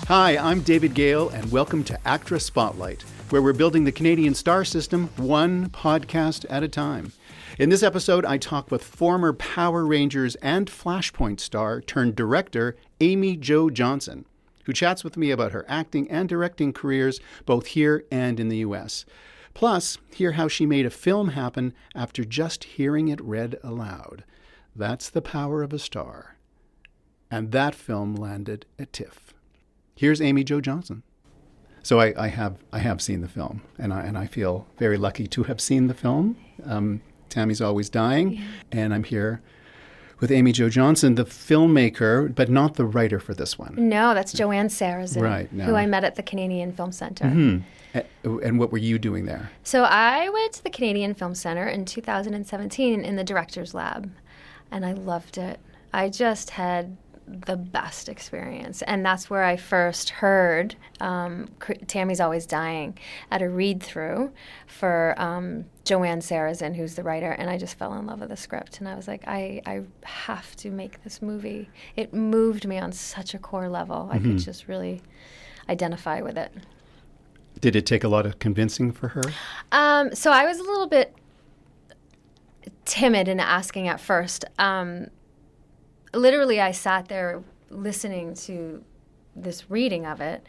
Hi, I'm David Gale, and welcome to ACTRA Spotlight, where we're building the Canadian star system one podcast at a time. In this episode, I talk with former Power Rangers and Flashpoint star turned director Amy Jo Johnson, who chats with me about her acting and directing careers both here and in the U.S. Plus, hear how she made a film happen after just hearing it read aloud. That's the power of a star. And that film landed at TIFF. Here's Amy Jo Johnson. So I have seen the film, and I feel very lucky to have seen the film. Tammy's Always Dying, and I'm here with Amy Jo Johnson, the filmmaker, but not the writer for this one. No, that's Joanne Sarrazin, right, no. Who I met at the Canadian Film Centre. Mm-hmm. And what were you doing there? So I went to the Canadian Film Centre in 2017 in the Director's Lab, and I loved it. I just had the best experience, and that's where I first heard Tammy's Always Dying at a read-through for Joanne Sarrazin, who's the writer, and I just fell in love with the script, and I was like, I have to make this movie. It moved me on such a core level. I could just really identify with it. Did it take a lot of convincing for her? So I was a little bit timid in asking at first. Literally, I sat there listening to this reading of it.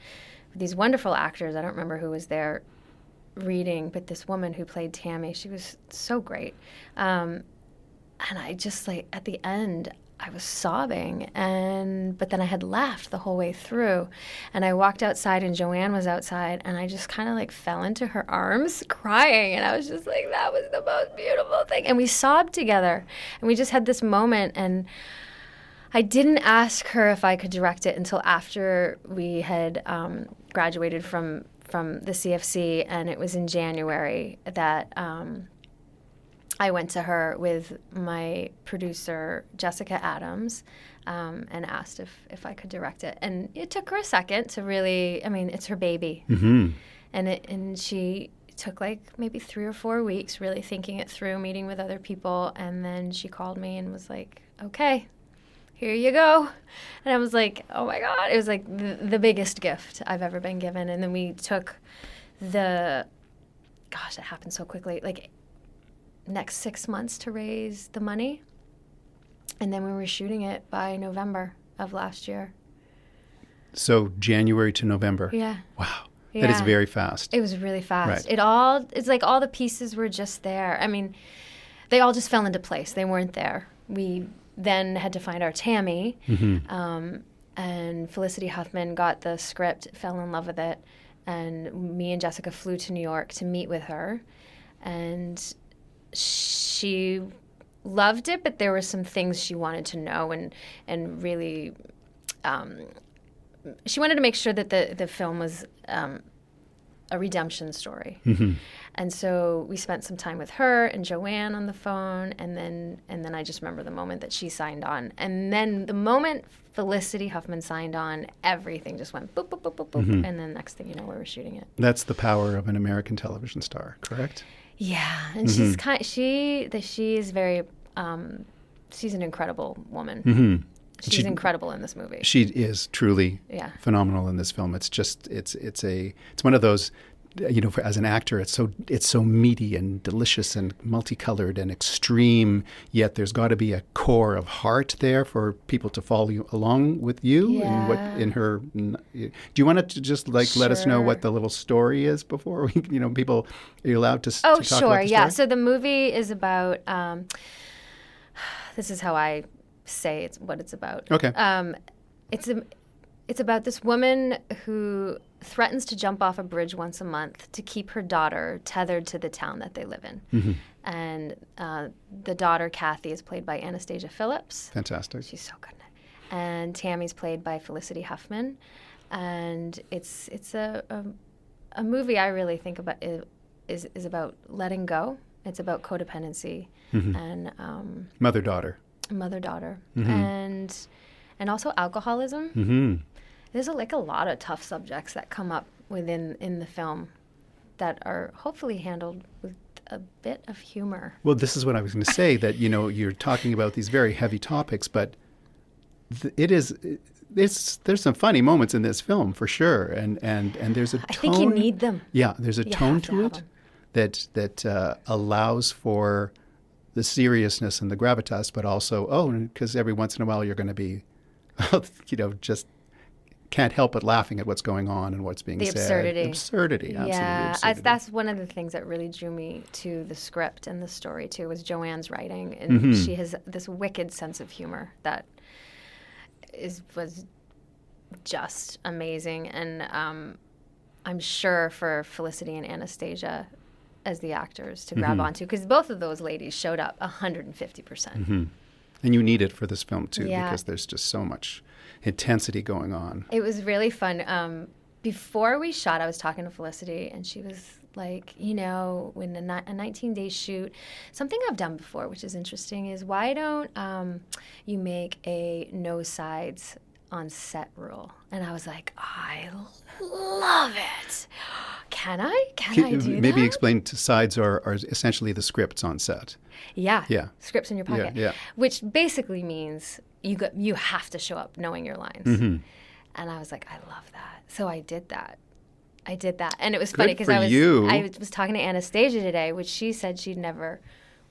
These wonderful actors. I don't remember who was there reading, but this woman who played Tammy, she was so great. And I just, like, at the end, I was sobbing, but then I had laughed the whole way through. And I walked outside, and Joanne was outside, and I just kind of, like, fell into her arms crying. And I was just like, that was the most beautiful thing. And we sobbed together, and we just had this moment, and I didn't ask her if I could direct it until after we had graduated from the CFC, and it was in January that I went to her with my producer, Jessica Adams, and asked if I could direct it. And it took her a second to really, it's her baby. Mm-hmm. And she took like maybe 3 or 4 weeks really thinking it through, meeting with other people, and then she called me and was like, okay, here you go. And I was like, oh my God. It was like the biggest gift I've ever been given. And then we took it happened so quickly, like next 6 months to raise the money. And then we were shooting it by November of last year. So January to November. Yeah. Wow. Yeah. That is very fast. It was really fast. Right. It's like all the pieces were just there. I mean, they all just fell into place. They weren't there. We then had to find our Tammy, and Felicity Huffman got the script, fell in love with it, and me and Jessica flew to New York to meet with her, and she loved it, but there were some things she wanted to know, and really, she wanted to make sure that the film was a redemption story. Mm-hmm. And so we spent some time with her and Joanne on the phone, and then I just remember the moment that she signed on. And then the moment Felicity Huffman signed on, everything just went boop, boop, boop, boop, boop. Mm-hmm. And then next thing you know, we were shooting it. That's the power of an American television star, correct? Yeah, and she's she's very she's an incredible woman. Mm-hmm. She's incredible in this movie. She is truly phenomenal in this film. It's just it's one of those, as an actor, it's so meaty and delicious and multicolored and extreme. Yet there's got to be a core of heart there for people to follow along with you. Yeah. And what in her. Do you want to just let us know what the little story is before we people are you allowed to? Oh, to talk sure, about the yeah. story? So the movie is about. This is how I say what it's about. Okay. It's about this woman who threatens to jump off a bridge once a month to keep her daughter tethered to the town that they live in. Mm-hmm. And the daughter, Kathy, is played by Anastasia Phillips. Fantastic. She's so good in it. And Tammy's played by Felicity Huffman. And it's a movie I really think about is about letting go. It's about codependency and mother-daughter. Mother-daughter, and also alcoholism. Mm-hmm. There's a lot of tough subjects that come up in the film that are hopefully handled with a bit of humor. Well, this is what I was going to say, that you're talking about these very heavy topics, but it is there's some funny moments in this film for sure, and there's a tone. I think you need them. Yeah, there's a tone to it that allows for the seriousness and the gravitas, but also because every once in a while you're going to be, just can't help but laughing at what's going on and what's being said. The absurdity, absolutely. Yeah, absurdity. that's one of the things that really drew me to the script and the story too, was Joanne's writing, and she has this wicked sense of humor that was just amazing, and I'm sure for Felicity and Anastasia as the actors to grab onto, because both of those ladies showed up 150%. And you need it for this film too, because there's just so much intensity going on. It was really fun. Before we shot, I was talking to Felicity, and she was like, when a 19-day shoot, something I've done before, which is interesting, is why don't you make a no sides on set rule? And I was like, I love it. Can I do that? Maybe explain to sides are essentially the scripts on set. Yeah. Scripts in your pocket. Yeah. Which basically means you have to show up knowing your lines. And I was like, I love that. So I did that. And it was funny because I was talking to Anastasia today, which she said she'd never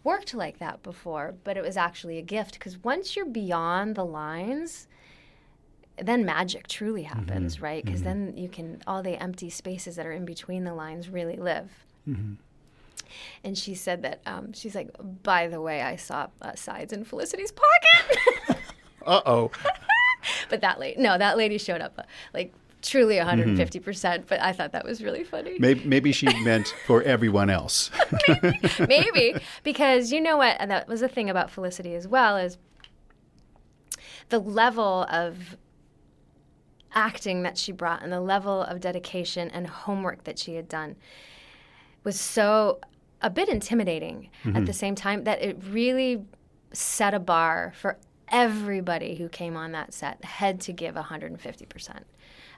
worked like that before, but it was actually a gift, because once you're beyond the lines, then magic truly happens, right? Because then all the empty spaces that are in between the lines really live. And she said that, she's like, by the way, I saw sides in Felicity's pocket. Uh-oh. But that lady showed up like truly 150%, but I thought that was really funny. Maybe she meant for everyone else. Maybe, because you know what, and that was the thing about Felicity as well, is the level of acting that she brought and the level of dedication and homework that she had done was so a bit intimidating at the same time, that it really set a bar for everybody who came on that set had to give 150%.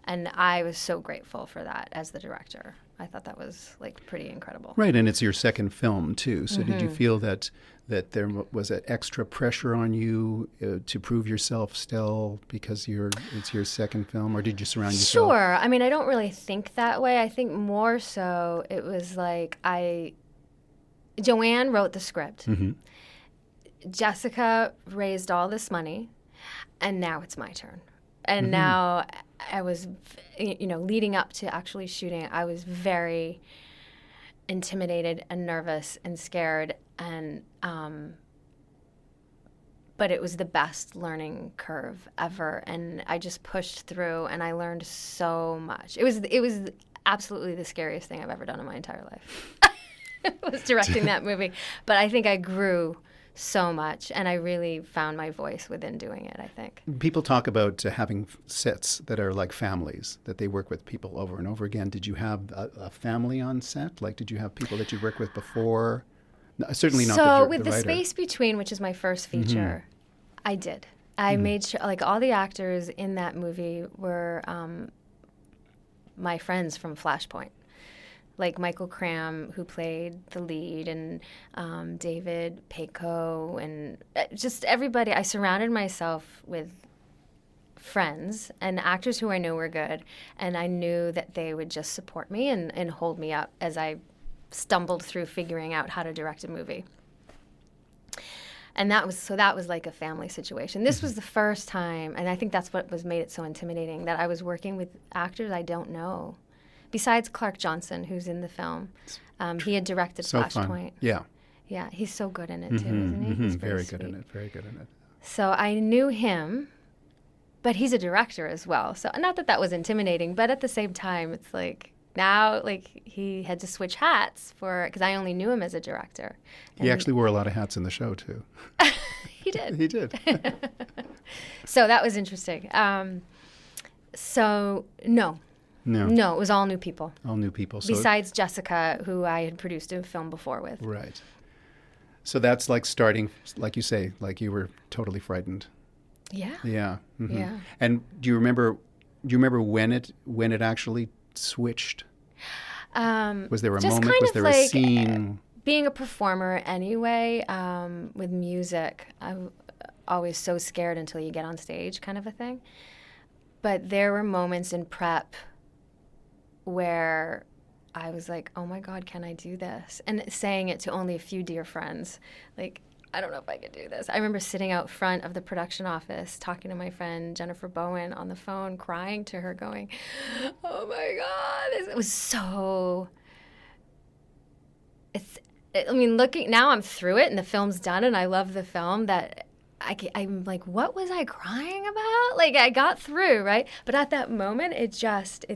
And I was so grateful for that as the director. I thought that was pretty incredible. Right, and it's your second film too. So did you feel that there was an extra pressure on you to prove yourself still because it's your second film, or did you surround yourself? Sure. I mean, I don't really think that way. I think more so it was Joanne wrote the script. Jessica raised all this money, and now it's my turn. And now I was, leading up to actually shooting, I was very intimidated and nervous and scared, and but it was the best learning curve ever, and I just pushed through, and I learned so much. It was absolutely the scariest thing I've ever done in my entire life. was directing that movie, but I think I grew so much, and I really found my voice within doing it, I think. People talk about having sets that are like families, that they work with people over and over again. Did you have a family on set? Did you have people that you worked with before? No, certainly not So the with The writer. Space Between, which is my first feature, I did. I made sure, all the actors in that movie were my friends from Flashpoint. Like Michael Cram, who played the lead, and David Paco, and just everybody. I surrounded myself with friends and actors who I knew were good, and I knew that they would just support me and hold me up as I stumbled through figuring out how to direct a movie. And that was like a family situation. This was the first time, and I think that's what made it so intimidating, that I was working with actors I don't know. Besides Clark Johnson, who's in the film, he had directed Flashpoint. Fun. Yeah. Yeah, he's so good in it too, isn't he? He's very sweet. good in it. Very good in it. So I knew him, but he's a director as well. So not that was intimidating, but at the same time, it's now he had to switch hats because I only knew him as a director. And he actually wore a lot of hats in the show too. He did. He did. So that was interesting. No, it was all new people. All new people. So besides Jessica, who I had produced a film before with. Right. So that's like starting, like you say, like you were totally frightened. Yeah. Yeah. Yeah. And do you remember when it actually switched? Was there a moment? Was there a scene? Being a performer anyway, with music, I'm always so scared until you get on stage, kind of a thing. But there were moments in prep where I was like, oh my God, can I do this? And saying it to only a few dear friends, like, I don't know if I could do this. I remember sitting out front of the production office, talking to my friend Jennifer Bowen on the phone, crying to her, going, oh my God, it was so... looking now, I'm through it and the film's done and I love the film, that I'm like, what was I crying about? Like, I got through, right? But at that moment, it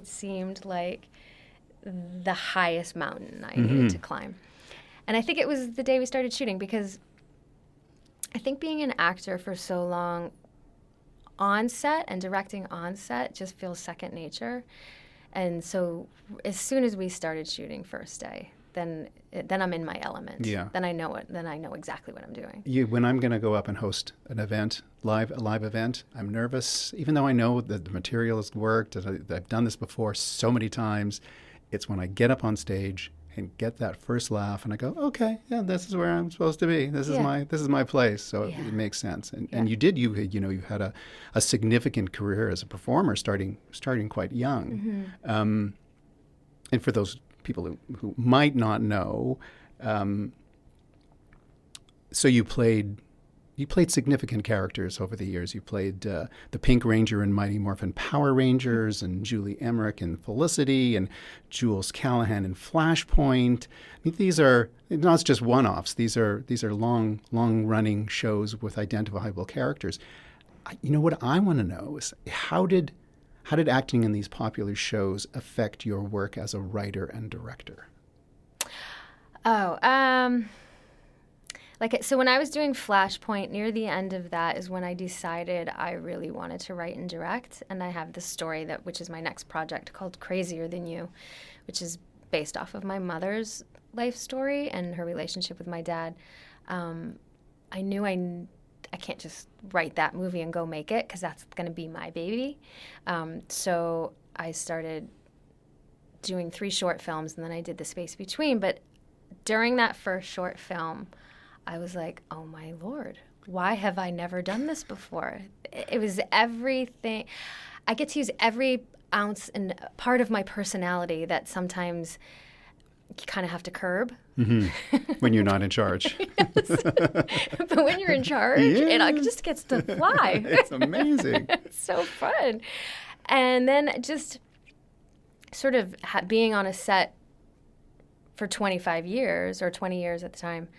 seemed like the highest mountain I needed to climb. And I think it was the day we started shooting, because I think being an actor for so long on set and directing on set just feels second nature. And so as soon as we started shooting first day, then I'm in my element. Yeah. Then I know it. Then I know exactly what I'm doing. When I'm going to go up and host an event, a live event, I'm nervous, even though I know that the material has worked. And I've done this before so many times. It's when I get up on stage and get that first laugh, and I go, okay, yeah, this is where I'm supposed to be. This is my place. So it makes sense. And you had a significant career as a performer, starting quite young. And for those people who might not know, so you played significant characters over the years. You played the Pink Ranger in Mighty Morphin Power Rangers, and Julie Emmerich in Felicity, and Jules Callahan in Flashpoint. I mean, these are not just one-offs. These are long-running shows with identifiable characters. What I want to know is how did acting in these popular shows affect your work as a writer and director? So when I was doing Flashpoint, near the end of that is when I decided I really wanted to write and direct. And I have this story which is my next project, called Crazier Than You, which is based off of my mother's life story and her relationship with my dad. I knew I can't just write that movie and go make it, because that's going to be my baby. So I started doing 3 short films, and then I did The Space Between. But during that first short film, I was like, oh my Lord, why have I never done this before? It was everything. I get to use every ounce and part of my personality that sometimes you kind of have to curb. When you're not in charge. Yes. But when you're in charge, it just gets to fly. It's amazing. It's so fun. And then just sort of being on a set for 25 years, or 20 years at the time,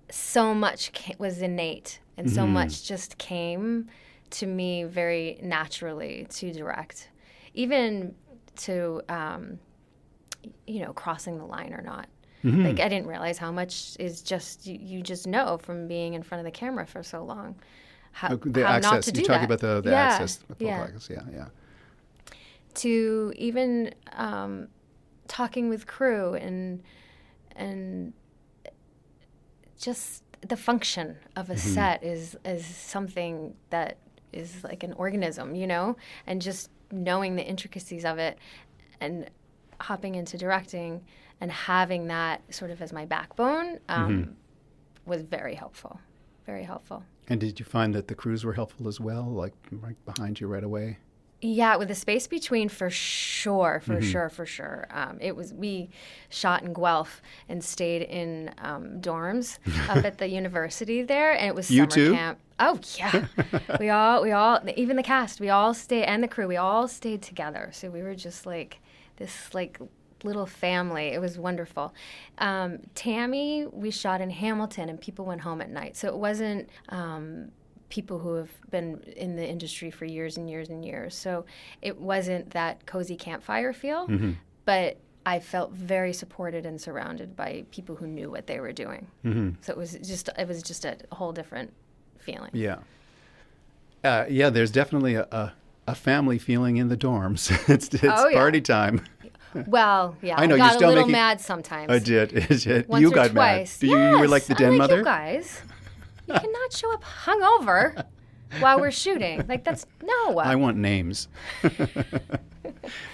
so much was innate, and so much just came to me very naturally to direct, even to crossing the line or not. Like, I didn't realize how much is just you just know from being in front of the camera for so long how access, not to do that. You're talking about the access. Yeah. Yeah. To even talking with crew and just the function of a set is something that is like an organism, and just knowing the intricacies of it and hopping into directing and having that sort of as my backbone was very helpful, very helpful. And did you find that the crews were helpful as well, like right behind you right away? Yeah, with The Space Between, for sure. We shot in Guelph and stayed in dorms up at the university there, and it was summer camp. Oh yeah, we all, even the cast, we all stayed, and the crew, we all stayed together. So we were just like this little family. It was wonderful. Tammy, we shot in Hamilton, and people went home at night, so it wasn't people who have been in the industry for years and years and years. So it wasn't that cozy campfire feel, but I felt very supported and surrounded by people who knew what they were doing. So it was just a whole different feeling. Yeah. There's definitely a family feeling in the dorms. It's party time. Well, yeah, I know, I you're got still a little making... mad sometimes. I did. Once you or got twice. mad. Yes, You were like the den mother? You guys. You cannot show up hungover while we're shooting. Like, that's no. I want names.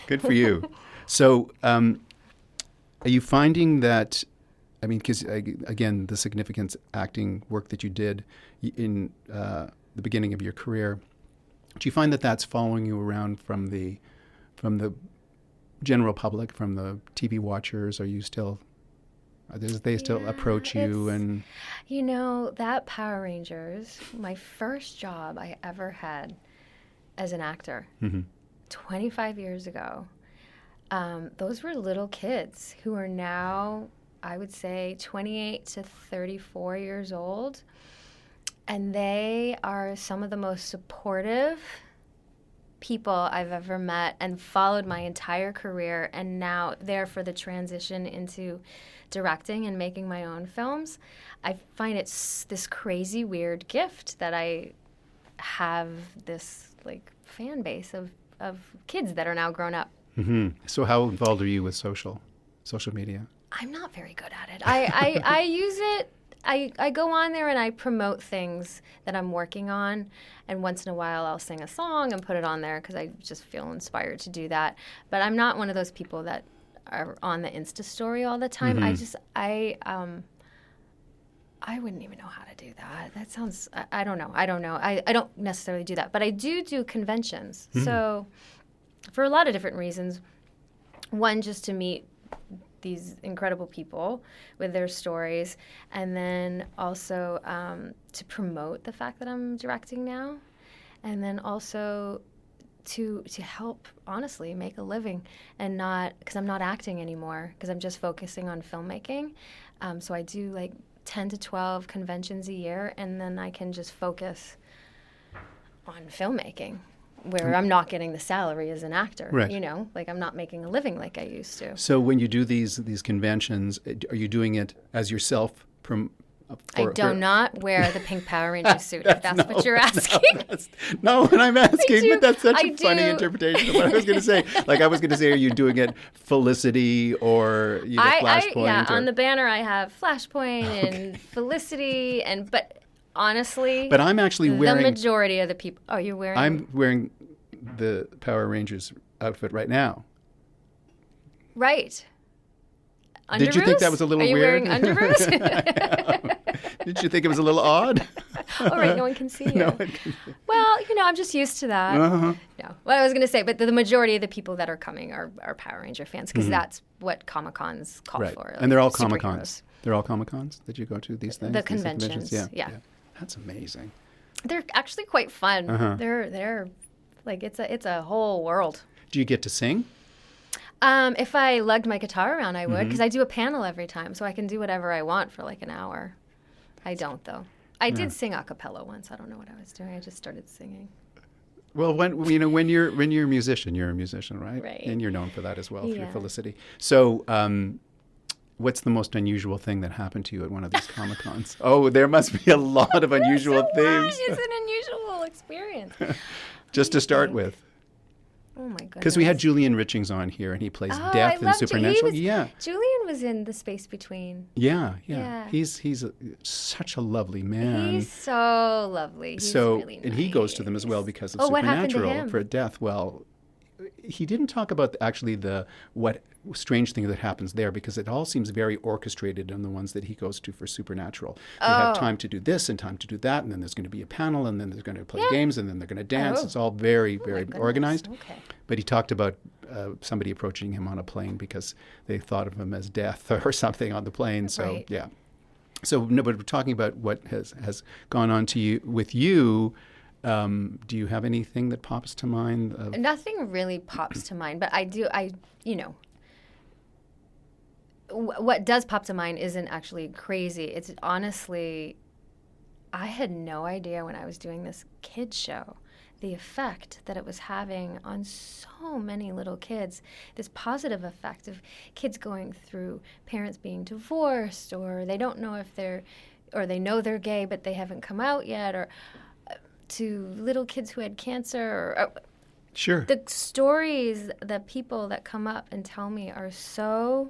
Good for you. So, are you finding that? I mean, because again, the significant acting work that you did in the beginning of your career, Do you find that that's following you around from the general public, from the TV watchers? Are you still? They still approach you and. You know, that Power Rangers, my first job I ever had as an actor, 25 years ago. Those were little kids who are now, I would say, 28 to 34 years old. And they are some of the most supportive people I've ever met and followed my entire career, and now there for the transition into directing and making my own films. I find it's this crazy, weird gift that I have this like fan base of kids that are now grown up. Mm-hmm. So how involved are you with social media? I'm not very good at it. I use it. I go on there and I promote things that I'm working on, and once in a while I'll sing a song and put it on there because I just feel inspired to do that. But I'm not one of those people that are on the Insta story all the time. Mm-hmm. I wouldn't even know how to do that. That sounds, I don't know. I don't necessarily do that. But I do conventions. Mm-hmm. So for a lot of different reasons. One, just to meet these incredible people with their stories, and then also to promote the fact that I'm directing now, and then also to help, honestly, make a living, and not, because I'm not acting anymore, because I'm just focusing on filmmaking. So I do like 10 to 12 conventions a year, and then I can just focus on filmmaking, where I'm not getting the salary as an actor, right. You know, like I'm not making a living like I used to. So when you do these conventions, are you doing it as yourself? I do not wear the pink Power Ranger suit, if that's what you're asking. No, what I'm asking, but that's such a funny interpretation of what I was going to say. Like I was going to say, are you doing it Felicity or Flashpoint? Yeah, on the banner I have Flashpoint and Felicity, but honestly, but I'm actually wearing the majority of the people. Oh, you're wearing? I'm wearing the Power Rangers outfit right now. Right. Underoos? Did you think that was a little weird? Are you wearing underoos? Did you think it was a little odd? All right, no one can see you. No one can see. Well, I'm just used to that. Uh-huh. No, what I was going to say, but the majority of the people that are coming are Power Ranger fans, because that's what Comic-Cons call for. Like, and they're all Comic-Cons. They're all Comic-Cons that you go to, these things? The conventions, yeah. That's amazing. They're actually quite fun. Uh-huh. They're like, it's a whole world. Do you get to sing? If I lugged my guitar around, I would, because I do a panel every time, so I can do whatever I want for like an hour. I don't, though. I did sing a cappella once. I don't know what I was doing. I just started singing. Well, when you're a musician, you're a musician, right? Right. And you're known for that as well, through Felicity. So, what's the most unusual thing that happened to you at one of these Comic-Cons? Oh, there must be a lot of unusual things. It's an unusual experience. Just to start with. Oh my goodness. Because we had Julian Richings on here, and he plays Death in Supernatural. Julian was in The Space Between. Yeah. He's such a lovely man. He's so lovely. He's really nice. And he goes to them as well because of Supernatural for Death. Well, he didn't talk about actually what strange thing that happens there, because it all seems very orchestrated on the ones that he goes to for Supernatural. They have time to do this and time to do that, and then there's going to be a panel, and then there's going to play games, and then they're going to dance. It's all very, very organized. Okay. But he talked about somebody approaching him on a plane because they thought of him as Death or something on the plane. So, yeah. So, no, but we're talking about what has gone on to you with you. Do you have anything that pops to mind? Nothing really pops to mind, but what does pop to mind isn't actually crazy. It's honestly, I had no idea when I was doing this kids show the effect that it was having on so many little kids, this positive effect of kids going through parents being divorced, or they don't know if they know they're gay but they haven't come out yet, or to little kids who had cancer. Sure. The stories, the people that come up and tell me are so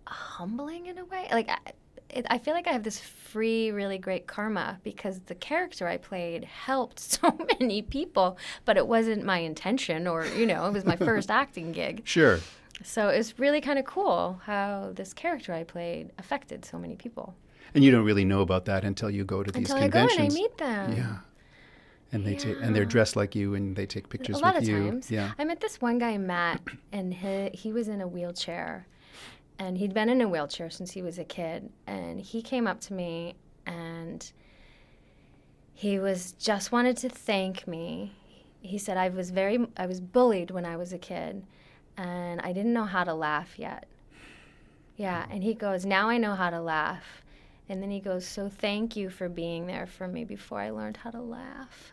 humbling in a way. Like, I feel like I have this free, really great karma because the character I played helped so many people, but it wasn't my intention, or, it was my first acting gig. Sure. So it's really kind of cool how this character I played affected so many people. And you don't really know about that until you go to these conventions. Until I go and I meet them. Yeah. And and they're dressed like you, and they take pictures with you. A lot of times. Yeah. I met this one guy, Matt, and he was in a wheelchair. And he'd been in a wheelchair since he was a kid. And he came up to me, and he just wanted to thank me. He said, I was bullied when I was a kid, and I didn't know how to laugh yet. Yeah, and he goes, now I know how to laugh. And then he goes, so thank you for being there for me before I learned how to laugh.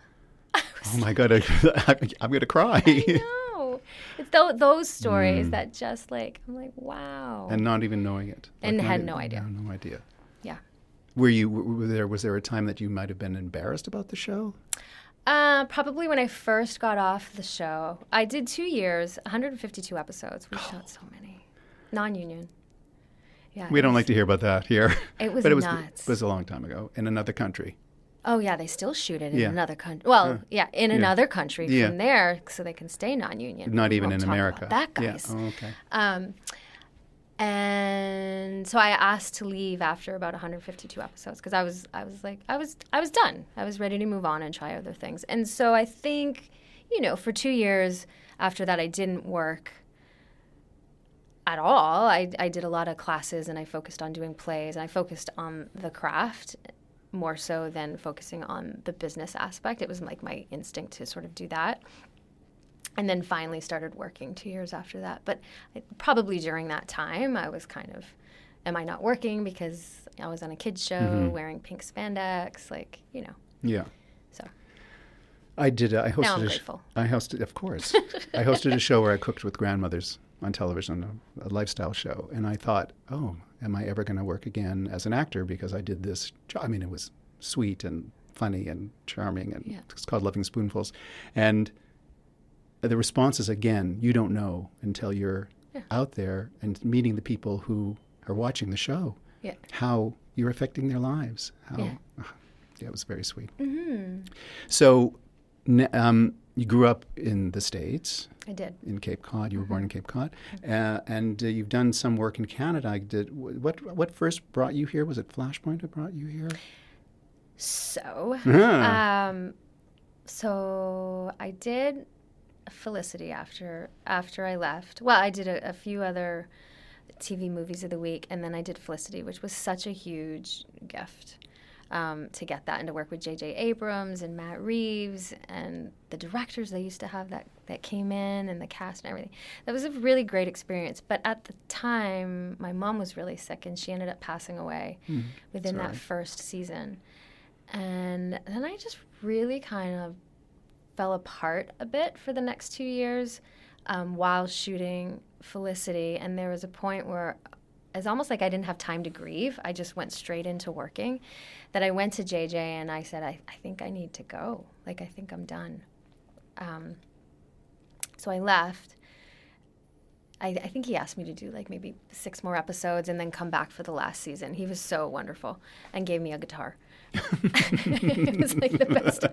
Oh my God, I'm going to cry. I know. It's those stories that just like, I'm like, wow. And not even knowing it. And had no idea. No idea. Yeah. Was there a time that you might have been embarrassed about the show? Probably when I first got off the show. I did 2 years, 152 episodes. We shot so many. Non-union. Yeah. We don't like to hear about that here. It was nuts. It was a long time ago in another country. Oh, yeah, they still shoot it in another country. Well, in another country from there, so they can stay non-union. Not even in America. That, guys. Yeah. Oh, okay. And so I asked to leave after about 152 episodes because I was done. I was ready to move on and try other things. And so I think, for 2 years after that, I didn't work at all. I did a lot of classes, and I focused on doing plays, and I focused on the craft more so than focusing on the business aspect. It was like my instinct to sort of do that. And then finally started working 2 years after that. But probably during that time, I was kind of, am I not working because I was on a kids show wearing pink spandex, Yeah. So I did. I hosted. Now I'm grateful. I hosted, of course. I hosted a show where I cooked with grandmothers on television, a lifestyle show, and I thought, oh, am I ever going to work again as an actor because I did this job? I mean, it was sweet and funny and charming, and it's called Loving Spoonfuls, and the response is, again, you don't know until you're out there and meeting the people who are watching the show, how you're affecting their lives. It was very sweet. Mm-hmm. So you grew up in the States. I did. In Cape Cod. You were born in Cape Cod. And you've done some work in Canada. What first brought you here? Was it Flashpoint that brought you here? So I did Felicity after I left. Well, I did a few other TV movies of the week, and then I did Felicity, which was such a huge gift to get that and to work with J.J. Abrams and Matt Reeves and the directors they used to have that came in and the cast and everything. That was a really great experience. But at the time, my mom was really sick, and she ended up passing away within that first season. And then I just really kind of fell apart a bit for the next 2 years while shooting Felicity. And there was a point where it's almost like I didn't have time to grieve. I just went straight into working. That I went to JJ and I said, I think I need to go. I think I'm done. So I left. I think he asked me to do maybe 6 more episodes and then come back for the last season. He was so wonderful and gave me a guitar. It was the best.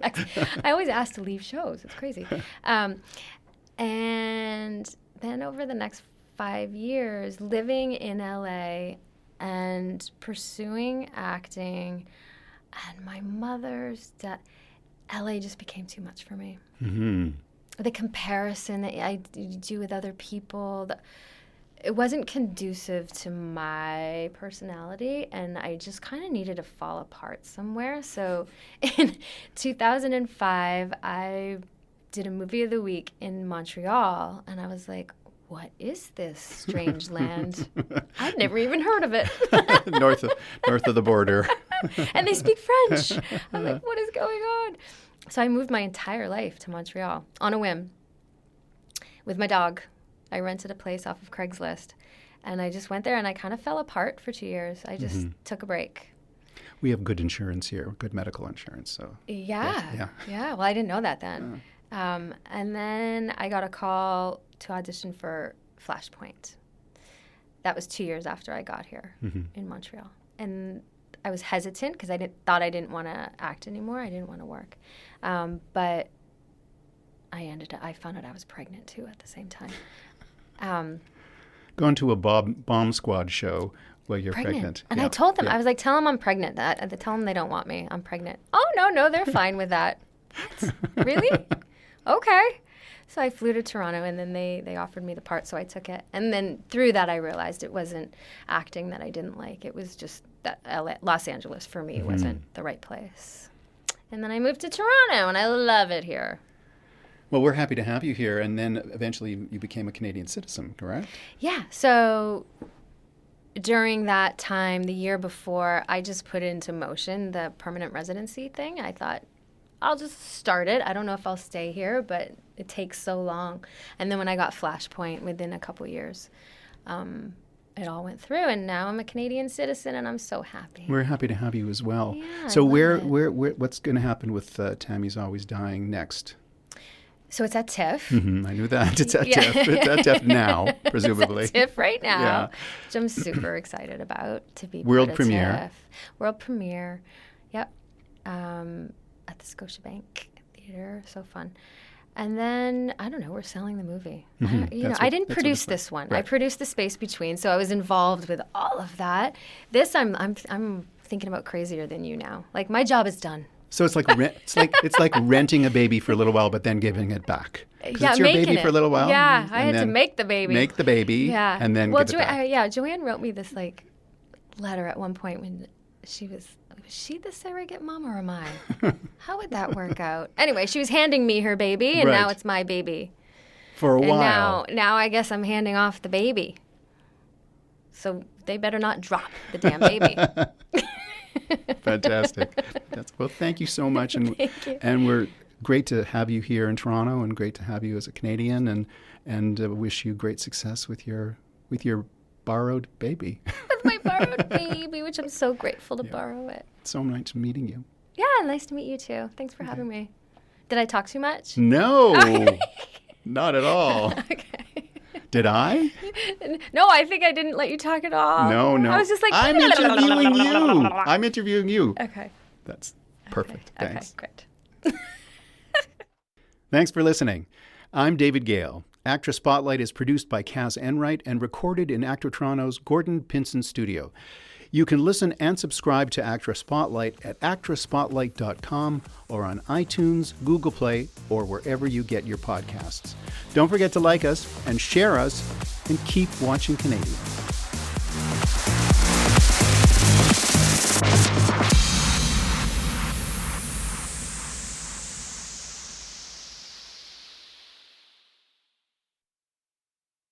I always ask to leave shows. It's crazy. And then over the next 5 years, living in LA and pursuing acting, and my mother's death, LA just became too much for me. Mm-hmm. The comparison that I do with other people, it wasn't conducive to my personality, and I just kind of needed to fall apart somewhere. So in 2005, I did a movie of the week in Montreal, and I was like, what is this strange land? I'd never even heard of it. north of the border. And they speak French. I'm like, what is going on? So I moved my entire life to Montreal on a whim with my dog. I rented a place off of Craigslist, and I just went there, and I kind of fell apart for 2 years. I just took a break. We have good insurance here, good medical insurance. So Yeah. Well, I didn't know that then. And then I got a call to audition for Flashpoint. That was 2 years after I got here in Montreal. And I was hesitant because I thought I didn't want to act anymore. I didn't want to work. But I found out I was pregnant, too, at the same time. Going to a bomb squad show while you're pregnant. And I told them, I was like, tell them I'm pregnant. Tell them they don't want me. I'm pregnant. Oh, no, they're fine with that. What? Really? Okay. So I flew to Toronto, and then they offered me the part, so I took it. And then through that, I realized it wasn't acting that I didn't like. It was just that Los Angeles, for me, wasn't the right place. And then I moved to Toronto, and I love it here. Well, we're happy to have you here. And then eventually you became a Canadian citizen, correct? Yeah. So during that time, the year before, I just put into motion the permanent residency thing. I thought, I'll just start it. I don't know if I'll stay here, but it takes so long. And then when I got Flashpoint within a couple years, it all went through, and now I'm a Canadian citizen, and I'm so happy. We're happy to have you as well. Yeah, so what's going to happen with Tammy's Always Dying next? So it's at TIFF. Mm-hmm, I knew that. It's at TIFF. It's at TIFF now, presumably. It's at TIFF right now, yeah. which I'm super excited about to be World part of premiere. TIFF. World premiere. Yep. At the Scotiabank Theatre. So fun. And then, I don't know, we're selling the movie. I didn't produce this one. Right. I produced The Space Between, so I was involved with all of that. This, I'm thinking about crazier than you now. Like, my job is done. So it's like renting a baby for a little while, but then giving it back. Yeah, it's your baby for a little while. Yeah, I had to make the baby. Make the baby, yeah. and then give it back. Joanne wrote me this letter at one point when was she the surrogate mom or am I? How would that work out? Anyway, she was handing me her baby, and now it's my baby. For a while. Now I guess I'm handing off the baby. So they better not drop the damn baby. Fantastic. Well, thank you so much. And Thank you. And we're great to have you here in Toronto, and great to have you as a Canadian, and wish you great success with your borrowed baby. With my borrowed baby, which I'm so grateful to borrow it. So nice meeting you. Yeah, nice to meet you too. Thanks for having me. Did I talk too much? No, not at all. Okay. Did I? No, I think I didn't let you talk at all. No. I was just like, I'm interviewing you. I'm interviewing you. Okay. That's perfect. Okay. Thanks. Okay, great. Thanks for listening. I'm David Gale. ACTRA Spotlight is produced by Kaz Enright and recorded in ACTRA Toronto's Gordon Pinson studio. You can listen and subscribe to ACTRA Spotlight at actraspotlight.com or on iTunes, Google Play, or wherever you get your podcasts. Don't forget to like us and share us, and keep watching Canadian.